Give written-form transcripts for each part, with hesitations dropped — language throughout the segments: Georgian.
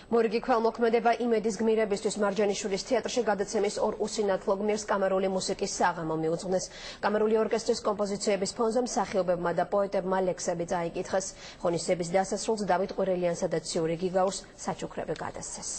მორიგი ქველმოქმედება იმედის გმირებისთვის მარჯანიშვილის თეატრში გადაცემის ორ უსინათლო გმირს კამერული მუსიკის საღამო მიუძღვნეს. კამერული ორკესტრის კომპოზიციების ფონზე მსახიობებმა და პოეტებმა ლექსები წაიკითხეს. ღონისძიების დასასრულს დავით ყვირილიანსა და ციური გიგაურს საჩუქრები გადასცეს.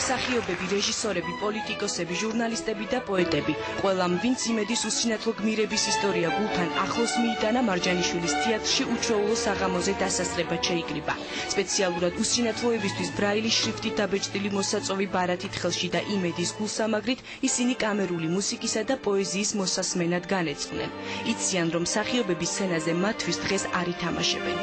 მსახიობები, რეჟისორები, პოლიტიკოსები, ჟურნალისტები და პოეტები. ყველამ, ვინც იმედის უსინათლო გმირების ისტორია გულთან ახლოს მიიტანა მარჯანიშვილის თეატრში უჩვეულო საღამოზე დასასწრებად შეიკრიბა. სპეციალურად უსინათლოებისთვის ბრაილის შრიფტით დაბეჭდილი მოსაწოვი ბარათით ხელში და იმედის გულსამაგრით ისინი კამერული მუსიკისა და პოეზიის მოსასმენად განეცხნენ. იციან, რომ მსახიობები სცენაზე მათთვის დღეს არ ითამაშებენ.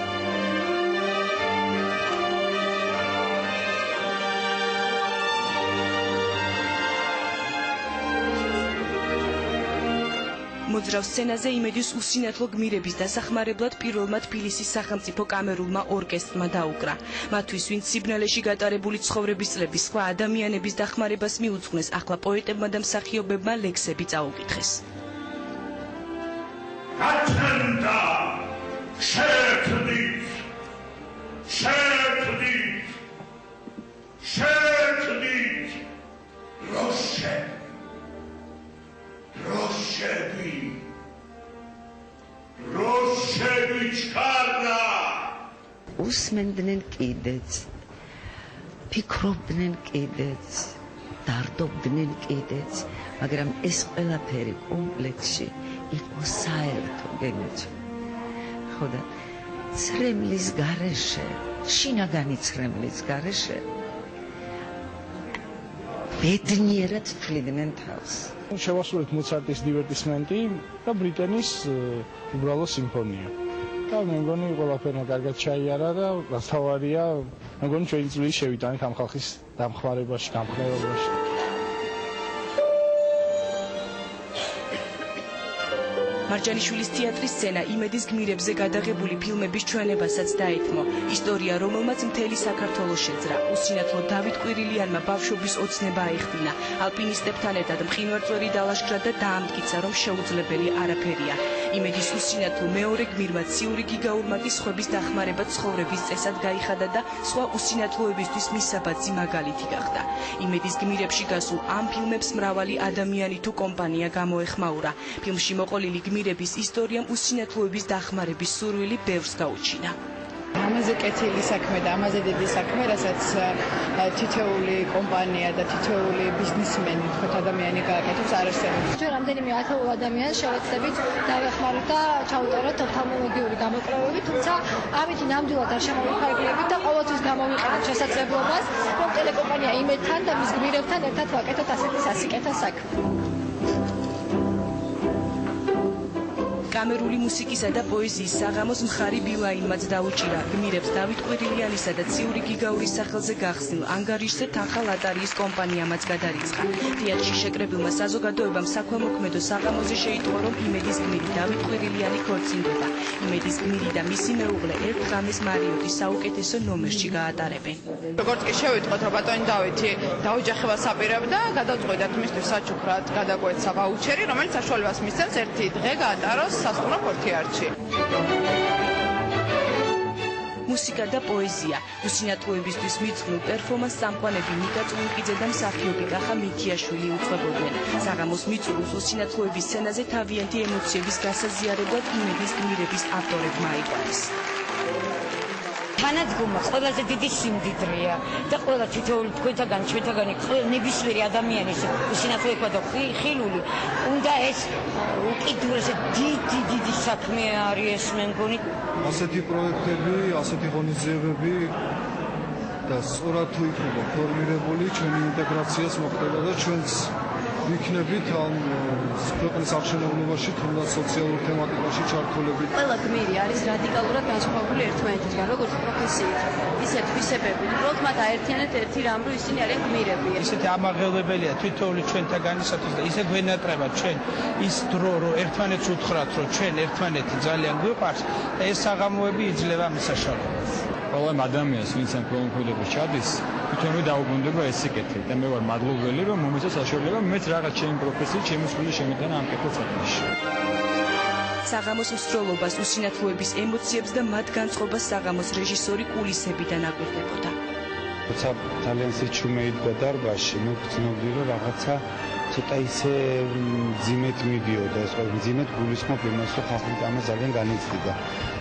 მოძრავ სცენაზე იმედის უსინათლო გმირების დასახმარებლად პირველმა თბილისის სახელმწიფო კამერულმა ორკესტრმა დაუკრა. მათთვის, ვინც სიბნელეში გატარებული ცხოვრების წლების სხვა ადამიანების დახმარებას მიუძღვნეს, ახლა პოეტებმა და მსახიობებმა ლექსები წაუკითხეს. გაჩნდა შეერთდით როშები ჩქარა უსმენდნენ კიდეც, ფიქრობდნენ კიდეც, დარდობდნენ კიდეც, მაგრამ ეს ყველაფერი კომპლექსში იყო საერთო გენოჩი. ხო და ცრემლის გარეშე, შინაგანი ცრემლის გარეშე ბედნიერად თვლიდნენ თავს. შევასრულეთ მოცარტის დივერტისმენტი და ბრიტენის უბრალო სიმფონია. და მე მგონი ყველაფერმა კარგად ჩაიარა და თავარია, მე მგონი ჩვენი წვლილი შევიტანეთ ამ ხალხის დამხმარებაში, დამხმარებაში. მარჯანიშვილის თეატრის სცენა იმედის გმირებზე გადაღებული ფილმების ჩვენებასაც დაეთმო. ისტორია, რომელმაც მთელი საქართველო შეძრა. უსინათლო დავით ყვირილიანმა ბავშვობის ოცნება აიხდინა. ალპინისტებთან ერთად მყინვარწვერი დალაშქრა და დაამტკიცა, რომ შეუძლებელი არაფერია. იმედის უსინათლო მეორე გმირმა ციური გიგაურმა კი სხვების დახმარება ცხოვრების წესად გაიხადა და სხვა უსინათლოებისთვის მისაბაძი მაგალითი გახდა. იმედის გმირებში გასულ ამ ფილმებს მრავალი ადამიანი თუ კომპანია გამოეხმაურა. ფილმში მოყოლილი გმირების ისტორიამ უსინათლოების დახმარების სურვილი ბევრს გაუჩინა. ამაზე კეთილი საქმე და ამაზე დიდი საქმე, რასაც თითოეული კომპანია და თითოეული ბიზნესმენი, თქო ადამიანი გააკეთებს, არ არსებობს. ჯერ რამდენიმე ათეულ ადამიანს შევეცდებით დავეხმაროთ და ჩავუტაროთ ოფთალმოლოგიური გამოკვლევები, თუმცა ამითი ნამდვილად არ შემოვიფარგლებით და ყოველთვის გამოვიყენოთ შესაძლებლობას, რომ ტელეკომპანია იმედთან და მის გმირებთან ერთად ვაკეთოთ ასეთი სასიკეთო საქმე. კამერული მუსიკისა და პოეზიის საღამოს მხარი ბილაინმაც დაუჭირა. გმირებს დავით ყვირილიანისა და ციური გიგაურის სახელზე გახსნილ ანგარიშზე თანხა ლატარიის კომპანიამაც გადარიცხა. თეატრში შეკრებილმა საზოგადოებამ საქველმოქმედო საღამოზე შეიტყო, რომ იმედის გმირი დავით ყვირილიანი ქორწინდება. იმედის გმირი და მისი მეუღლე ერთ ღამეს მარიოტის საუკეთესო ნომერში გაატარებენ. როგორც კი შევიტყოთ, რომ ბატონი დავითი დაოჯახებას აპირებდა, გადავწყვეტთ მისთვის საჩუქრად გადაგვეცა ვაუჩერი, რომელიც საშუალებას მისცემს ერთი დღე გაატაროს სასტუმრო ქორთიარში. მუსიკა და პოეზია. უსინათლოებისთვის მიძღვნილ პერფორმანსს სამყარები ნიკა წულუკიძე და მსახიობი კახა მიქიაშვილი უძღვებოდნენ. საღამოს მიწურულს უსინათლოების სცენაზე თავიანთი ემოციების გასაზიარებლად იმედის გმირების ავტორებმა აიყვანეს. თანადგომა ყველაზე დიდი სიმდიდრეა და ყველა თითოეული თქვენთაგან, ჩვენთაგანი, ნებისმიერი ადამიანის უსინათლოება და ხილული უნდა ეს უკიდურესი დიდი საქმე არის, მე მგონი. ასეთი პროექტები, ასეთი ღონისძიებები და სწორად თუ იქნება ფორმირებული, ჩვენი ინტეგრაციას მოხდება და ჩვენც ვიქნებით ამ ქვეყნის აღშენებლებაში, თუნდაც სოციალურ თემატიკაში ჩართულებით. ყველა გმირი არის რადიკალურად განსხვავებული ერთმანეთისგან, როგორც პროფესიით, ისე თვისებებით. უბრალოდ მათ აერთიანეთ ერთი რამ, რომ ისინი არიან გმირები. ისეთი ამაღლებელია თითოეული ჩვენთაგანისათვის და ისე გვენატრება ჩვენ ის დრო, რომ ერთმანეთს უთხრათ, რომ ჩვენ ერთმანეთი ძალიან გვიყვარს და ეს საღამოები იძლევა მის საშუალებას. ყველა ადამიანს, ვინც ამ ქველმოქმედებაში ჩადის, თვითონვე დაუბრუნდება ეს სიკეთე და მე ვარ მადლობელი, რომ მომეცა საშუალება მეც რაღაც ჩემი პროფესიით, ჩემი სული შემიტანა ამ კეთილ საქმეში. საღამოს მსროლობას, უსინათლოების ემოციებს და მათ განწყობას საღამოს რეჟისორი კულისებიდან აკვირდებოდა. როცა ძალიან სიჩუმე იდგა დარბაზში, მე ვგრძნობდი, რომ რაღაცა ცოტა ისე მძიმედ მიდიოდა, ეს ყოველ მძიმედ გულისხმობ იმას, რომ ხალხი ამას ძალიან განიცდიდა.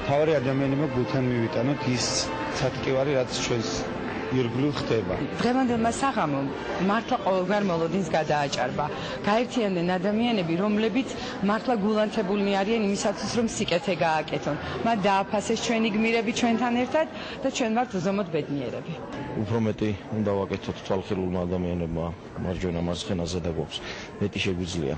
თავარი ადამიანებმა გულთან მივიტანოთ ის ცატკივარი, რაც ჩვენს ირგვლივ ხდება. დღევანდელმა საღამომ მართლა ყოველგვარ მოლოდინს გადააჭარბა. გაერთიანდნენ ადამიანები, რომლებიც მართლა გულანთებულნი არიან იმისათვის, რომ სიკეთე გააკეთონ. მათ დააფასეს ჩვენი გმირები ჩვენთან ერთად და ჩვენ ვართ უზომოდ ბედნიერები. უფრო მეტი უნდა ვაკეთოთ თვალხილულმა ადამიანებმა მარჯვენა მარცხენაზე და გვაქვს მეტი შეგვიძლია.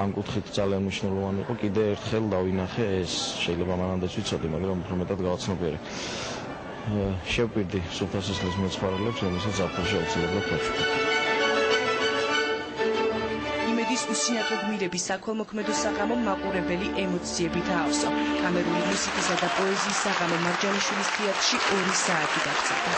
ამ კუთხით ძალიან მნიშვნელოვანი იყო კიდე ერთხელ დავინახე ეს შეიძლება მანამდეც ვიცოდი, მაგრამ უფრო მეტად გავაცნობიერე. შევპირდი სუფთა-სისხლის მეცხვარეებს, რომელსაც ზაფხულში აუცილებლად ვაჩვენებ. იმედის უსინათლო გმირების საქველმოქმედო საღამო მაყურებელი ემოციებით აავსო. კამერული მუსიკისა და პოეზიის საღამო მარჯანიშვილის თეატრში 2 საათი გაგრძელდა.